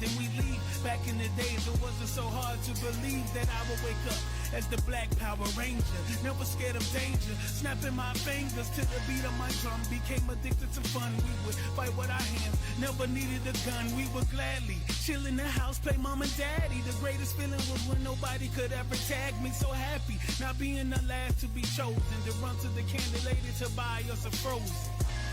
then we leave. Back in the days, it wasn't so hard to believe that I would wake up as the Black Power Ranger, never scared of danger, snapping my fingers to the beat of my drum. Became addicted to fun. We would fight with our hands, never needed a gun. We would gladly chill in the house, play mom and daddy. The greatest feeling was when nobody could ever tag me. So happy, not being the last to be chosen, to run to the candy lady to buy us a Frozen.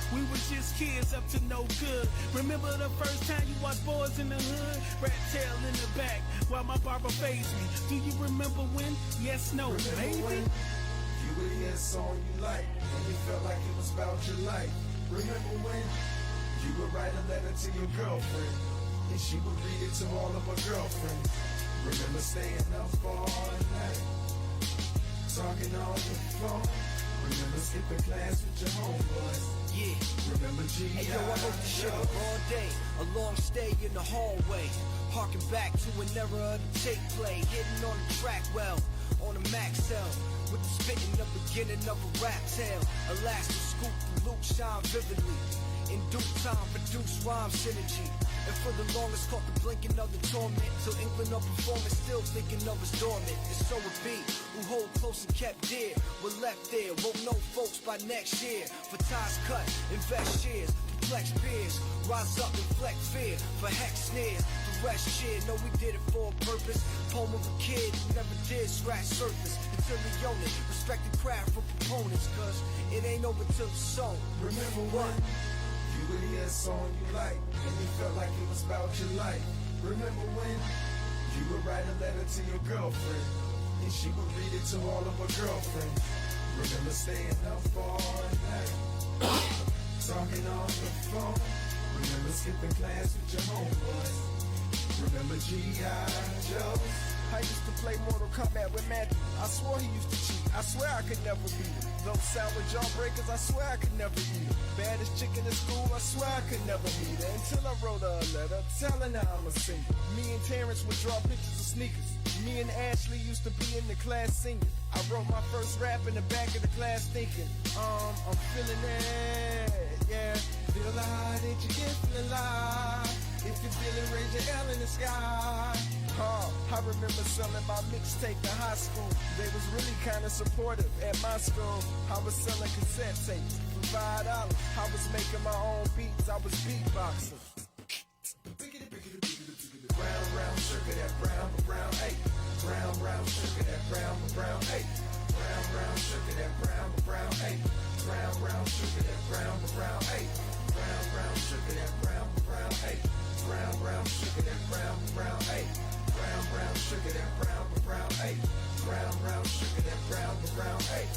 We were just kids up to no good. Remember the first time you watched Boys in the Hood? Rat tail in the back while my barber faced me. Do you remember when? Yes, no, remember maybe. When you would hear a song you like and you felt like it was about your life. Remember when you would write a letter to your girlfriend and she would read it to all of her girlfriends. Remember staying up all night, talking on the phone. Remember skipping class with your homeboys. Yeah. Remember G.I. Hey yo, I wrote this shit up all day. A long stay in the hallway. Harking back to an era of the tape play. Hitting on the track well, on a Maxell. With the spitting the beginning of a rap tale. Elastic scoop from Luke shine vividly. In due time produce rhyme synergy. And for the longest caught the blinking of the torment. Till England of performance still thinking of us dormant. And so it be, who hold close and kept dear. We're left there, won't know folks by next year. For ties cut, invest shares, perplex peers. Rise up, inflect fear, for hex snares. The rest cheer, know we did it for a purpose. Poem of a kid who never did scratch surface. Until we own it, respect the craft for proponents. Cause it ain't over till it's sown. Remember what? You would hear a song you like and you felt like it was about your life. Remember when you would write a letter to your girlfriend and she would read it to all of her girlfriends. Remember staying up all night, talking on the phone. Remember skipping class with your homeboys. Remember G.I. Joe. I used to play Mortal Kombat with Matthew. I swore he used to cheat. I swear I could never beat him. Those sour jawbreakers, I swear I could never eat him. Baddest chick in the school, I swear I could never meet her. Until I wrote her a letter telling her I'm a singer. Me and Terrence would draw pictures of sneakers. Me and Ashley used to be in the class singing. I wrote my first rap in the back of the class thinking, I'm feeling it, yeah. Feel alive, did you get feeling alive? If you feel it, raise your L in the sky. I remember selling my mixtape in high school. They was really kinda supportive at my school. I was selling cassette tapes for $5. I was making my own beats, I was beatboxing. Brown, brown, sugar, that brown, brown, eight. Brown, brown, sugar, that brown, brown, eight. Brown, brown, sugar, that brown, brown, eight. Brown, brown, sugar, that brown, brown, eight. Brown, brown, sugar, that brown, brown, eight. Brown, brown, sugar, that brown, brown, eight. Brown, brown, sugar, that brown, brown, eight. Brown, brown, sugar, that brown, brown, eight.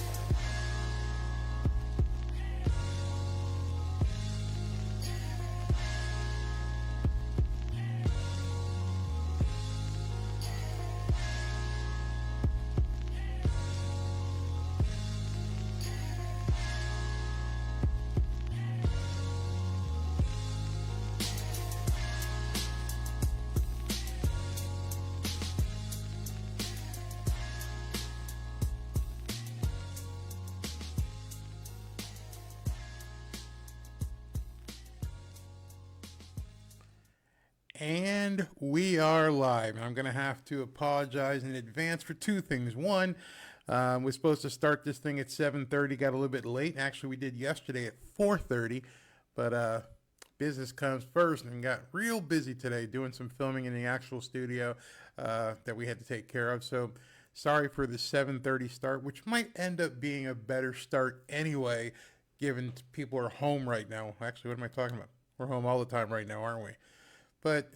And we are live. And I'm going to have to apologize in advance for two things. One, we're supposed to start this thing at 7:30. Got a little bit late. Actually, we did yesterday at 4:30. But business comes first and got real busy today doing some filming in the actual studio that we had to take care of. So sorry for the 7:30 start, which might end up being a better start anyway, given people are home right now. Actually, what am I talking about? We're home all the time right now, aren't we? But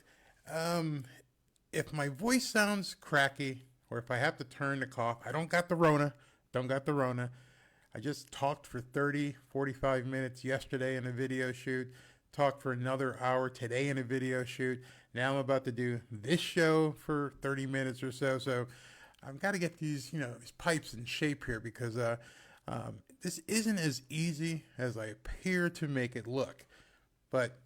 if my voice sounds cracky or if I have to turn to cough, I don't got the Rona. I just talked for 30, 45 minutes yesterday in a video shoot. Talked for another hour today in a video shoot. Now I'm about to do this show for 30 minutes or so. So I've got to get these pipes in shape here because this isn't as easy as I appear to make it look. But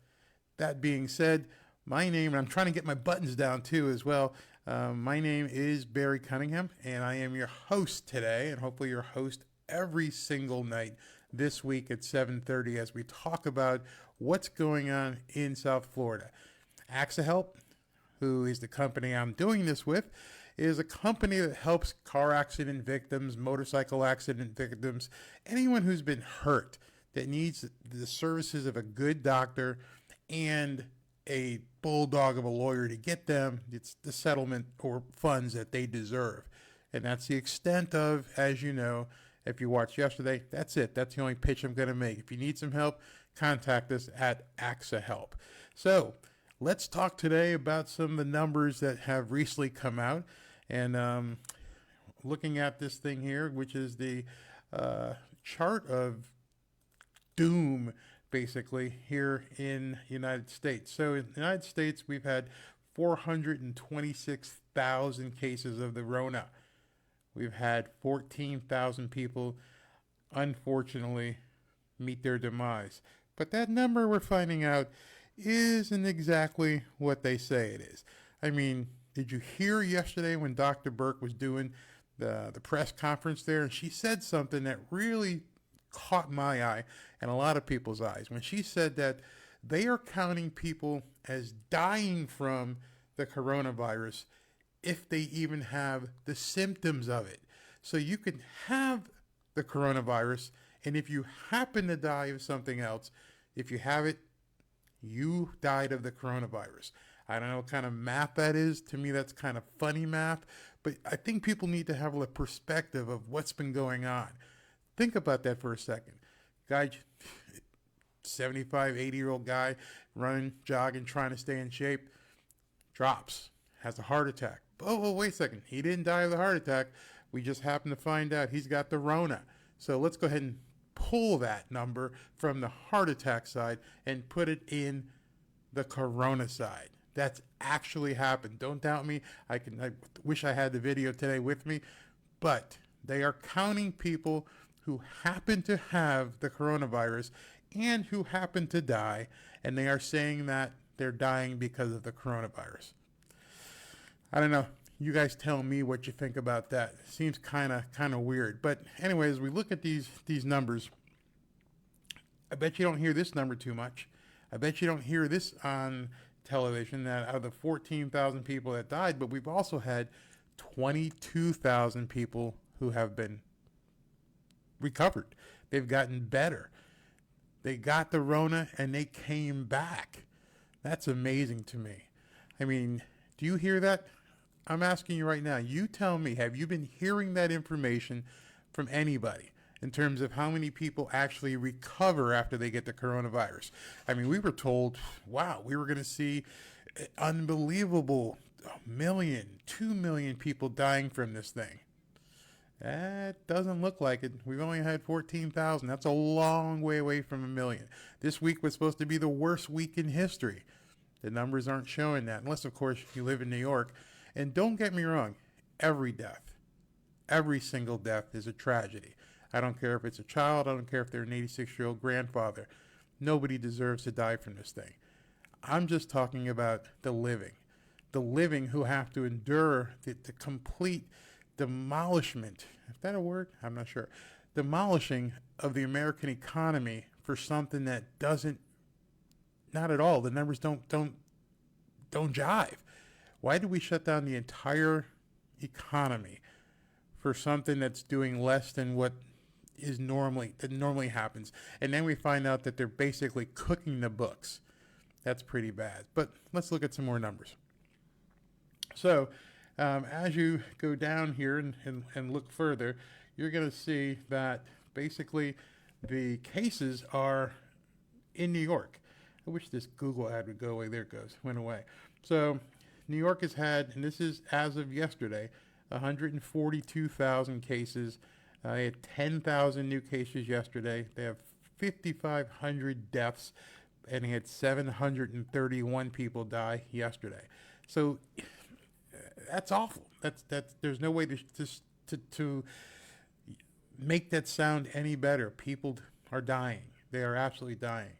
that being said, my name, and I'm trying to get my buttons down too as well. My name is Barry Cunningham, and I am your host today, and hopefully your host every single night this week at 7:30 as we talk about what's going on in South Florida. Accihelp, who is the company I'm doing this with, is a company that helps car accident victims, motorcycle accident victims, anyone who's been hurt that needs the services of a good doctor and a bulldog of a lawyer to get them the settlement or funds that they deserve. And that's the extent of, as you know, if you watched yesterday, that's it. That's the only pitch I'm going to make. If you need some help, contact us at Accihelp. So let's talk today about some of the numbers that have recently come out. And looking at this thing here, which is the chart of doom, basically, here in the United States. So in the United States, we've had 426,000 cases of the Rona. We've had 14,000 people, unfortunately, meet their demise. But that number we're finding out isn't exactly what they say it is. I mean, did you hear yesterday when Dr. Burke was doing the press conference there? And she said something that really caught my eye and a lot of people's eyes when she said that they are counting people as dying from the coronavirus if they even have the symptoms of it. So you can have the coronavirus, and if you happen to die of something else, if you have it, you died of the coronavirus. I don't know what kind of math that is. To me, that's kind of funny math, but I think people need to have a perspective of what's been going on. Think about that for a second. Guy, 75, 80-year-old guy, running, jogging, trying to stay in shape, drops, has a heart attack. Oh, wait a second. He didn't die of the heart attack. We just happened to find out he's got the Rona. So let's go ahead and pull that number from the heart attack side and put it in the corona side. That's actually happened. Don't doubt me. I wish I had the video today with me, but they are counting people who happen to have the coronavirus and who happen to die, and they are saying that they're dying because of the coronavirus. I don't know. You guys tell me what you think about that. It seems kind of weird. But anyways, we look at these numbers. I bet you don't hear this number too much. I bet you don't hear this on television, that out of the 14,000 people that died, but we've also had 22,000 people who have been recovered. They've gotten better. They got the Rona and they came back. That's amazing to me. I mean, do you hear that? I'm asking you right now. You tell me, have you been hearing that information from anybody in terms of how many people actually recover after they get the coronavirus? I mean, we were told, wow, we were going to see unbelievable 1 million, 2 million people dying from this thing. That doesn't look like it. We've only had 14,000. That's a long way away from 1 million. This week was supposed to be the worst week in history. The numbers aren't showing that, unless, of course, you live in New York. And don't get me wrong, every death, every single death is a tragedy. I don't care if it's a child. I don't care if they're an 86-year-old grandfather. Nobody deserves to die from this thing. I'm just talking about the living who have to endure the complete demolishment. Is that a word? I'm not sure. Demolishing of the American economy for something that doesn't, not at all. The numbers don't jive. Why do we shut down the entire economy for something that's doing less than what normally happens? And then we find out that they're basically cooking the books. That's pretty bad. But let's look at some more numbers. So as you go down here and look further, you're going to see that basically the cases are in New York. I wish this Google ad would go away. There it goes. Went away. So New York has had, and this is as of yesterday, 142,000 cases. They had 10,000 new cases yesterday. They have 5,500 deaths, and they had 731 people die yesterday. So that's awful. That's there's no way to make that sound any better. People are dying. They are absolutely dying.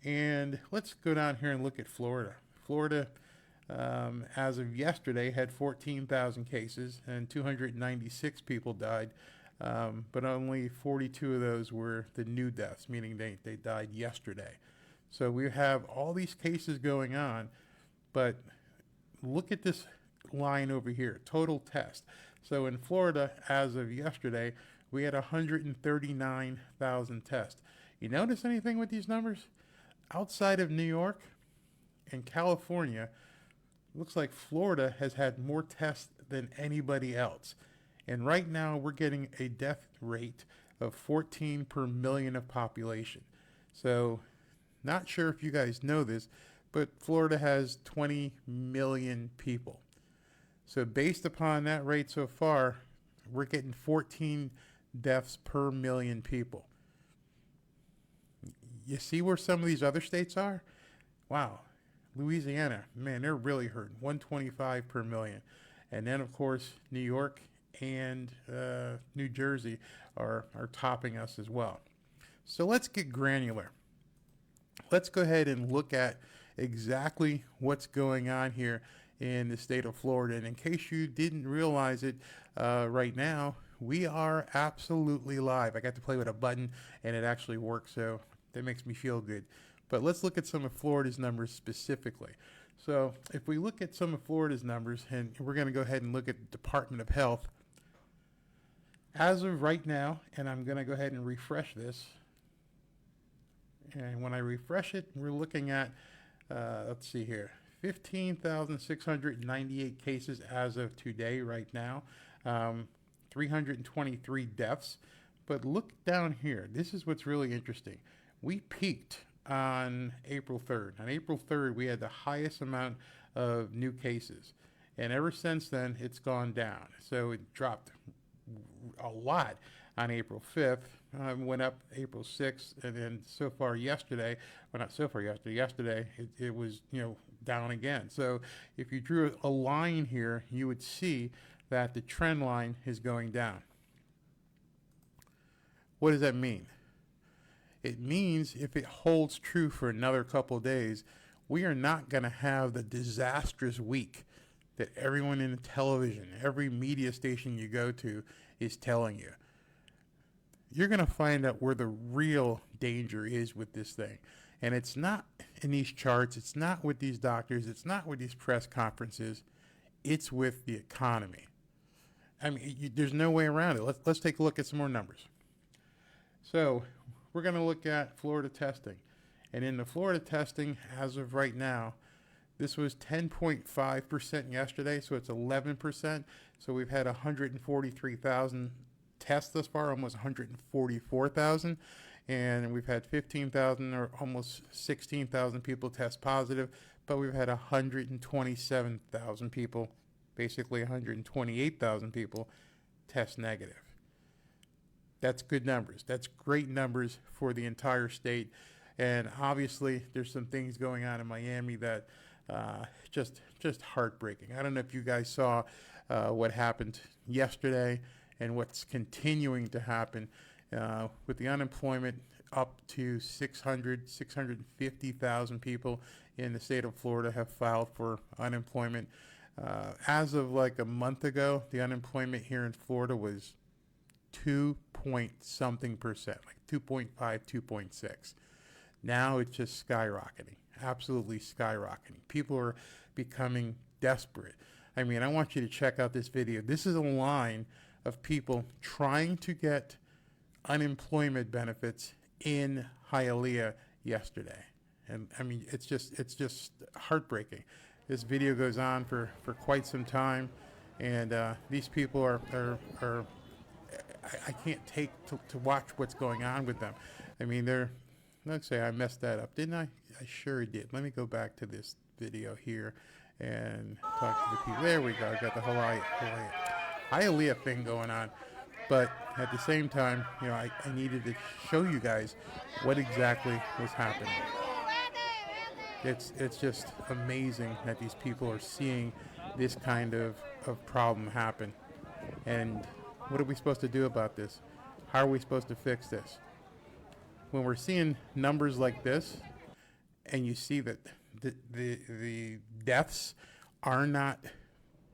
And let's go down here and look at Florida. Florida, as of yesterday, had 14,000 cases and 296 people died, but only 42 of those were the new deaths, meaning they died yesterday. So we have all these cases going on, but look at this line over here, total test. So in Florida, as of yesterday, we had 139,000 tests. You notice anything with these numbers? Outside of New York and California, looks like Florida has had more tests than anybody else. And right now we're getting a death rate of 14 per million of population. So not sure if you guys know this, but Florida has 20 million people. So based upon that rate so far, we're getting 14 deaths per million people. You see where some of these other states are? Wow. Louisiana, man, they're really hurting. 125 per million. And then, of course, New York and New Jersey are topping us as well. So let's get granular. Let's go ahead and look at exactly what's going on here in the state of Florida. And in case you didn't realize it, right now, we are absolutely live. I got to play with a button and it actually works, so that makes me feel good. But let's look at some of Florida's numbers specifically. So if we look at some of Florida's numbers, and we're going to go ahead and look at the Department of Health. As of right now, and I'm going to go ahead and refresh this. And when I refresh it, we're looking at, let's see here, 15,698 cases as of today right now, 323 deaths. But look down here. This is what's really interesting. We peaked on April 3rd. On April 3rd, we had the highest amount of new cases. And ever since then, it's gone down. So it dropped a lot on April 5th, went up April 6th, and then so far yesterday, well, not so far yesterday, it was, down again. So if you drew a line here, you would see that the trend line is going down. What does that mean? It means if it holds true for another couple of days, we are not going to have the disastrous week that everyone in the television, every media station you go to is telling you. You're going to find out where the real danger is with this thing. And it's not in these charts. It's not with these doctors. It's not with these press conferences. It's with the economy. I mean, there's no way around it. Let's take a look at some more numbers. So we're going to look at Florida testing. And in the Florida testing, as of right now, this was 10.5% yesterday, so it's 11%. So we've had 143,000 tests thus far, almost 144,000. And we've had 15,000 or almost 16,000 people test positive, but we've had 127,000 people, basically 128,000 people test negative. That's good numbers. That's great numbers for the entire state. And obviously, there's some things going on in Miami that just heartbreaking. I don't know if you guys saw what happened yesterday and what's continuing to happen with the unemployment up to 650,000 people in the state of Florida have filed for unemployment. As of like a month ago, the unemployment here in Florida was 2-point-something%, like 2.5, 2.6. Now it's just skyrocketing, absolutely skyrocketing. People are becoming desperate. I mean, I want you to check out this video. This is a line of people trying to get unemployment benefits in Hialeah yesterday. And I mean, it's just heartbreaking. This video goes on for quite some time, and these people are I can't take to watch what's going on with them. I mean, let's say I messed that up, didn't I? I sure did. Let me go back to this video here and talk to the people. There we go. I got the Hialeah thing going on. But at the same time, I needed to show you guys what exactly was happening. It's just amazing that these people are seeing this kind of problem happen. And what are we supposed to do about this? How are we supposed to fix this? When we're seeing numbers like this, and you see that the deaths are not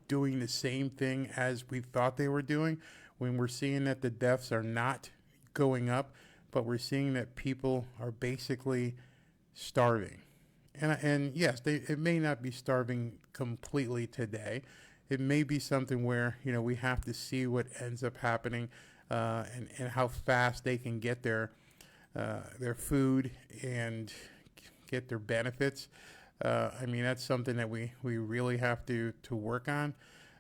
doing the same thing as we thought they were doing, when we're seeing that the deaths are not going up, but we're seeing that people are basically starving. And yes, it may not be starving completely today. It may be something where, we have to see what ends up happening, and how fast they can get their food and get their benefits. I mean, that's something that we really have to work on.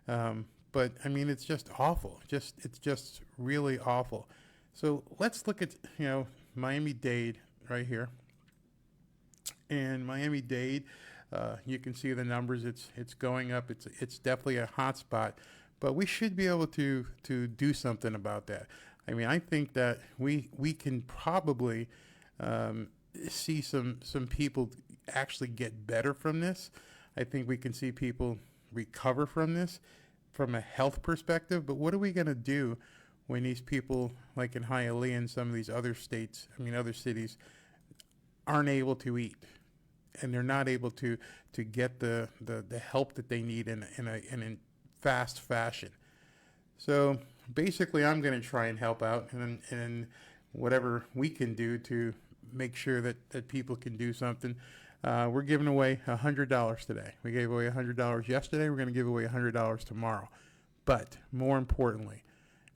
But I mean, it's just awful. It's just really awful. So let's look at, Miami-Dade right here. And Miami-Dade, you can see the numbers. It's going up. It's definitely a hot spot, but we should be able to do something about that. I mean, I think that we can probably see some people actually get better from this. I think we can see people recover from this from a health perspective. But what are we going to do when these people, like in Hialeah and some of these other states, other cities, aren't able to eat, and they're not able to get the help that they need in a fast fashion? So basically, I'm going to try and help out, and whatever we can do to make sure that people can do something. We're giving away $100 today. We gave away $100 yesterday. We're going to give away $100 tomorrow. But more importantly,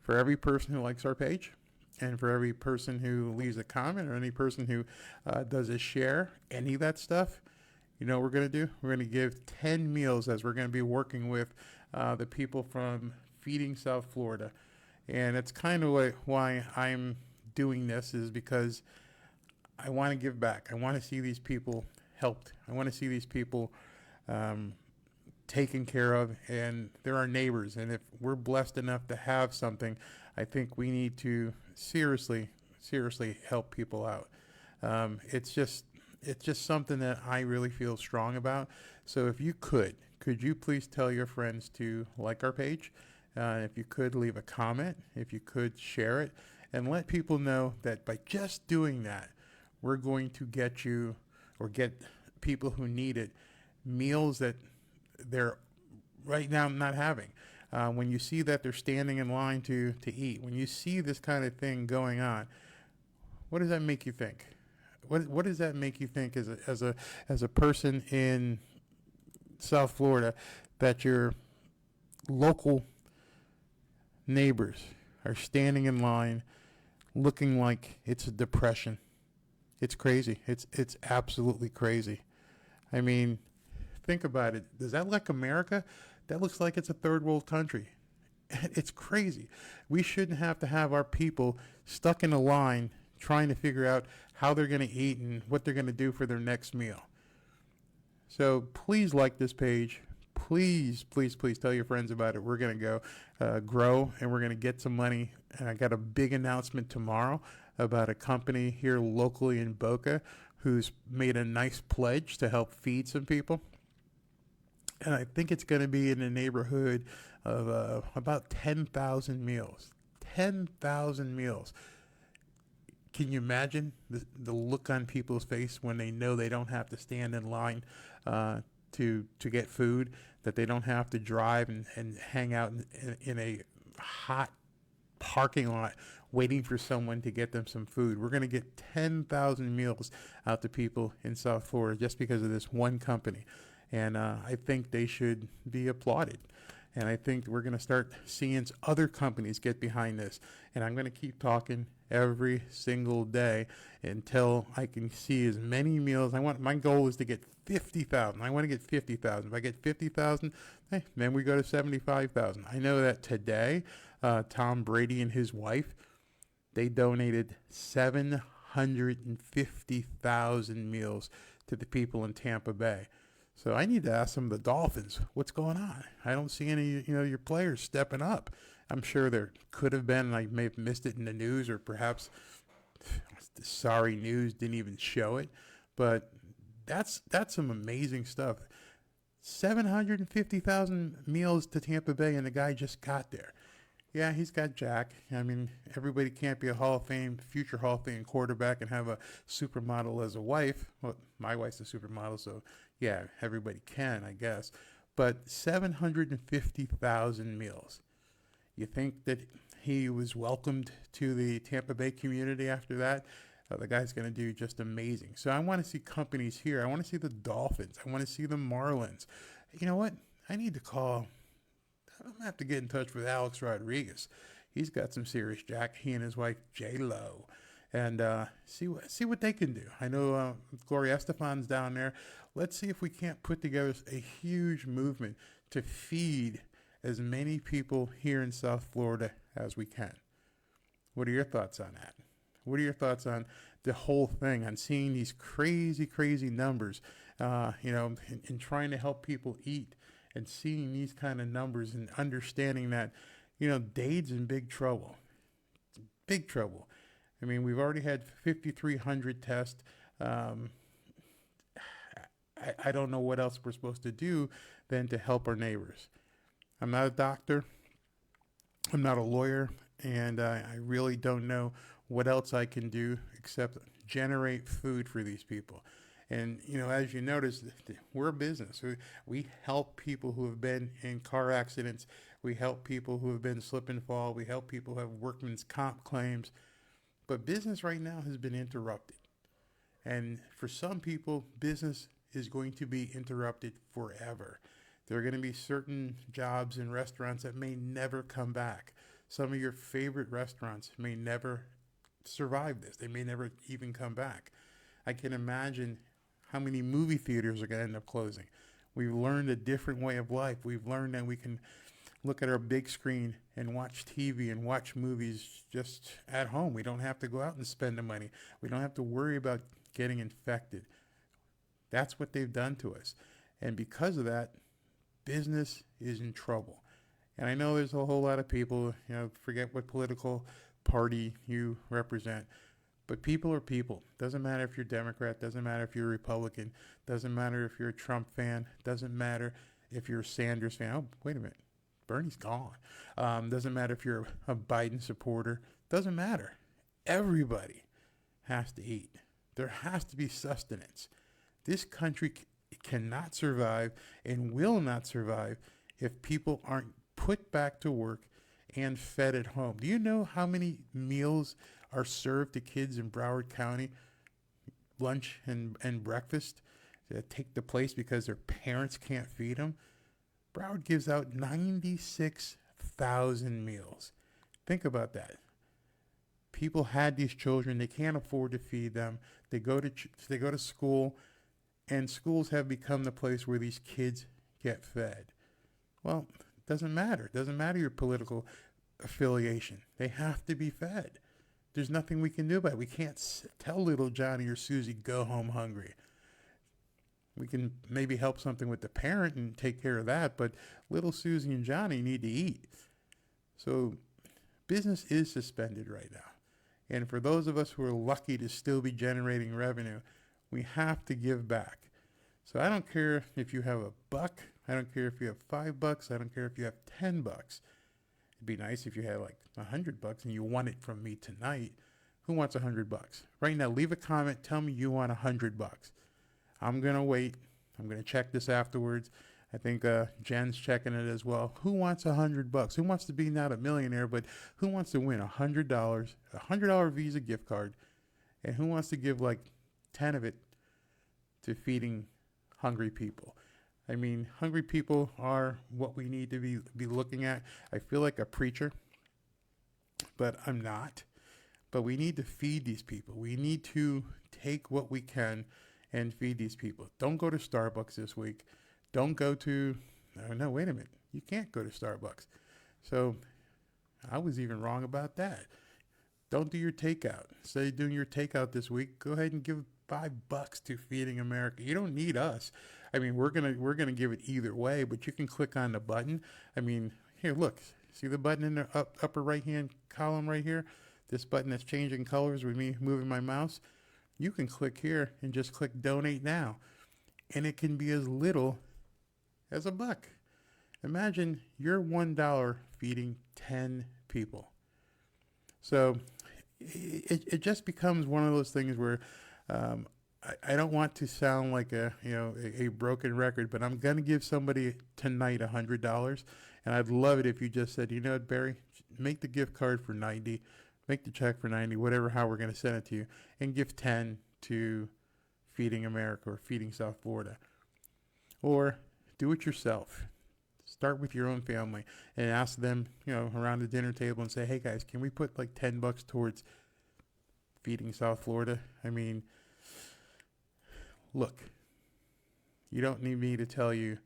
for every person who likes our page, and for every person who leaves a comment, or any person who does a share, any of that stuff, what we're going to do? We're going to give 10 meals, as we're going to be working with the people from Feeding South Florida. And it's kind of why I'm doing this, is because I want to give back. I want to see these people helped. I want to see these people taken care of, and they're our neighbors. And if we're blessed enough to have something, I think we need to seriously help people out. It's just something that I really feel strong about. So if you could you please tell your friends to like our page? If you could, leave a comment. If you could, share it, and let people know that by just doing that, we're going to get you, or get people who need it, meals that they're right now not having. When you see that they're standing in line to eat, when you see this kind of thing going on, what does that make you think? What does that make you think as a person in South Florida, that your local neighbors are standing in line looking like it's a depression? It's crazy. It's absolutely crazy. I mean, think about it. Does that look like America? That looks like it's a third world country. It's crazy. We shouldn't have to have our people stuck in a line trying to figure out how they're going to eat and what they're going to do for their next meal. So please like this page. Please tell your friends about it. We're going to go grow, and we're going to get some money. And I got a big announcement tomorrow about a company here locally in Boca who's made a nice pledge to help feed some people. And I think it's going to be in the neighborhood of about 10,000 meals. 10,000 meals. Can you imagine the look on people's face when they know they don't have to stand in line to get food, that they don't have to drive and hang out in a hot parking lot waiting for someone to get them some food? We're going to get 10,000 meals out to people in South Florida just because of this one company. And I think they should be applauded. And I think we're going to start seeing other companies get behind this. And I'm going to keep talking every single day until I can see as many meals. My goal is to get 50,000. I want to get 50,000. If I get 50,000, then we go to 75,000. I know that today, Tom Brady and his wife, they donated 750,000 meals to the people in Tampa Bay. So I need to ask some of the Dolphins, what's going on? I don't see any, your players stepping up. I'm sure there could have been, and I may have missed it in the news, or perhaps the sorry news didn't even show it. But that's some amazing stuff. 750,000 meals to Tampa Bay, and the guy just got there. Yeah, he's got Jack. I mean, everybody can't be a future Hall of Fame quarterback and have a supermodel as a wife. Well, my wife's a supermodel, so yeah, everybody can, I guess. But 750,000 meals. You think that he was welcomed to the Tampa Bay community after that? The guy's going to do just amazing. So I want to see companies here. I want to see the Dolphins. I want to see the Marlins. You know what? I need to call. I'm going to have to get in touch with Alex Rodriguez. He's got some serious jack. He and his wife, J-Lo. And see what they can do. I know Gloria Estefan's down there. Let's see if we can't put together a huge movement to feed as many people here in South Florida as we can. What are your thoughts on that? What are your thoughts on the whole thing, on seeing these crazy, crazy numbers, and trying to help people eat and seeing these kind of numbers and understanding that, Dade's in big trouble. Big trouble. I mean, we've already had 5,300 tests. I don't know what else we're supposed to do than to help our neighbors. I'm not a doctor. I'm not a lawyer. And I really don't know what else I can do except generate food for these people. And, as you notice, we're a business. We help people who have been in car accidents. We help people who have been slip and fall. We help people who have workman's comp claims. But business right now has been interrupted. And for some people, business is going to be interrupted forever. There are going to be certain jobs in restaurants that may never come back. Some of your favorite restaurants may never survive this. They may never even come back. I can imagine how many movie theaters are going to end up closing. We've learned a different way of life. We've learned that we can look at our big screen and watch TV and watch movies just at home. We don't have to go out and spend the money. We don't have to worry about getting infected. That's what they've done to us. And because of that, business is in trouble. And I know there's a whole lot of people, forget what political party you represent, but people are people. Doesn't matter if you're Democrat, doesn't matter if you're a Republican, doesn't matter if you're a Trump fan, doesn't matter if you're a Sanders fan. Oh, wait a minute, Bernie's gone. Doesn't matter if you're a Biden supporter, doesn't matter. Everybody has to eat. There has to be sustenance. This country cannot survive and will not survive if people aren't put back to work and fed at home. Do you know how many meals are served to kids in Broward County, lunch and breakfast, that take the place because their parents can't feed them? Broward gives out 96,000 meals. Think about that. People had these children. They can't afford to feed them. They go to school, and schools have become the place where these kids get fed. Well, it doesn't matter. It doesn't matter your political affiliation. They have to be fed. There's nothing we can do about it. We can't tell little Johnny or Susie, go home hungry. We can maybe help something with the parent and take care of that, but little Susie and Johnny need to eat. So business is suspended right now. And for those of us who are lucky to still be generating revenue, we have to give back. So I don't care if you have $1. I don't care if you have $5. I don't care if you have $10. It'd be nice if you had like $100 and you want it from me tonight. Who wants $100? Right now, leave a comment. Tell me you want $100. I'm going to wait. I'm going to check this afterwards. I think Jen's checking it as well. Who wants $100? Who wants to be not a millionaire, but who wants to win $100, a $100 Visa gift card, and who wants to give like 10 of it to feeding hungry people? I mean, hungry people are what we need to be looking at. I feel like a preacher, but I'm not. But we need to feed these people. We need to take what we can and feed these people. Don't go to Starbucks this week. Don't go to, no, wait a minute. You can't go to Starbucks. So I was even wrong about that. Don't do your takeout. Instead of doing your takeout this week, go ahead and give $5 to Feeding America. You don't need us. I mean, we're gonna give it either way, but you can click on the button. I mean, here, look. See the button in the upper right-hand column right here? This button that's changing colors with me moving my mouse. You can click here and just click Donate Now. And it can be as little as $1. Imagine your $1 feeding 10 people. So it just becomes one of those things where I don't want to sound like a broken record, but I'm gonna give somebody tonight $100, and I'd love it if you just said, you know what, Barry, make the gift card for $90, make the check for 90, whatever, how we're going to send it to you, and give 10 to Feeding America or Feeding South Florida. Or do it yourself. Start with your own family and ask them, around the dinner table and say, hey guys, can we put like $10 towards Feeding South Florida? I mean, look, you don't need me to tell you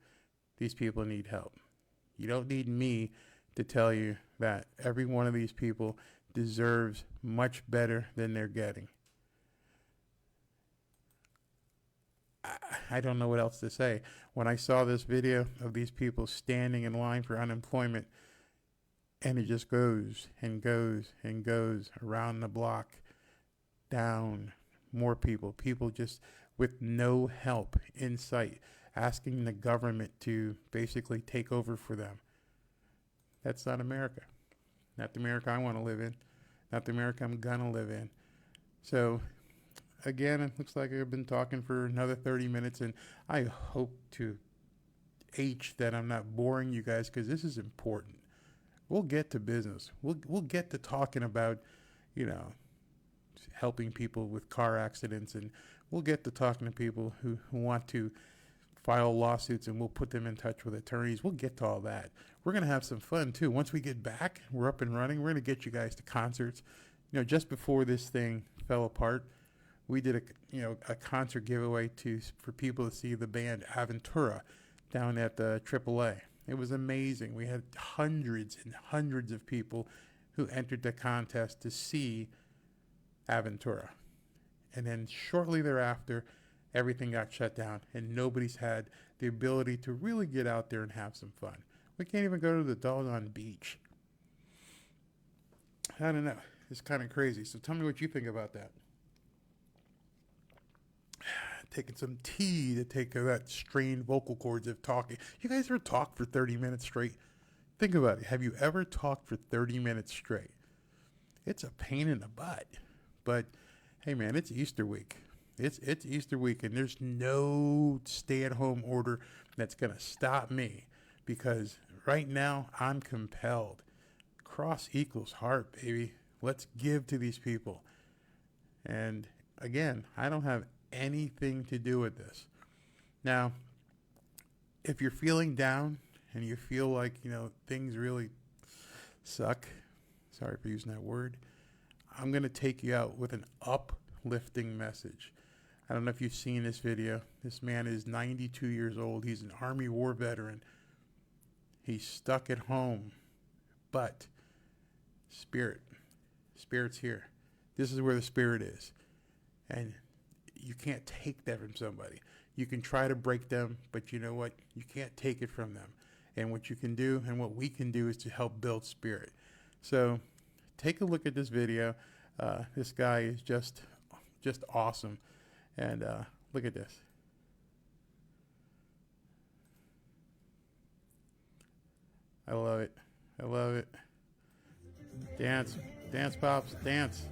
these people need help. You don't need me to tell you that every one of these people deserves much better than they're getting. I don't know what else to say. When I saw this video of these people standing in line for unemployment, and it just goes and goes and goes around the block, down, more people just with no help in sight, asking the government to basically take over for them. That's not America. Not the America I want to live in. Not the America I'm going to live in. So, again, it looks like I've been talking for another 30 minutes, and I hope to that I'm not boring you guys, because this is important. We'll get to business. We'll get to talking about, helping people with car accidents, and we'll get to talking to people who want to file lawsuits, and we'll put them in touch with attorneys. We'll get to all that. We're going to have some fun too. Once we get back, we're up and running. We're going to get you guys to concerts. Just before this thing fell apart, we did a concert giveaway for people to see the band Aventura down at the AAA. It was amazing. We had hundreds and hundreds of people who entered the contest to see Aventura. And then shortly thereafter, everything got shut down, and nobody's had the ability to really get out there and have some fun. We can't even go to the doggone beach. I don't know. It's kind of crazy. So tell me what you think about that. Taking some tea to take that strained vocal cords of talking. You guys ever talk for 30 minutes straight? Think about it. Have you ever talked for 30 minutes straight? It's a pain in the butt. But, hey man, it's Easter week. It's Easter week, and there's no stay-at-home order that's going to stop me, because right now I'm compelled. Cross equals heart, baby. Let's give to these people. And again, I don't have anything to do with this. Now, if you're feeling down and you feel like, things really suck, sorry for using that word, I'm going to take you out with an uplifting message. I don't know if you've seen this video. This man is 92 years old. He's an Army War veteran. He's stuck at home, but Spirit's here. This is where the Spirit is. And you can't take that from somebody. You can try to break them, but you know what? You can't take it from them. And what you can do, and what we can do, is to help build Spirit. So take a look at this video. This guy is just awesome. And look at this. I love it. I love it. Dance, pops, dance.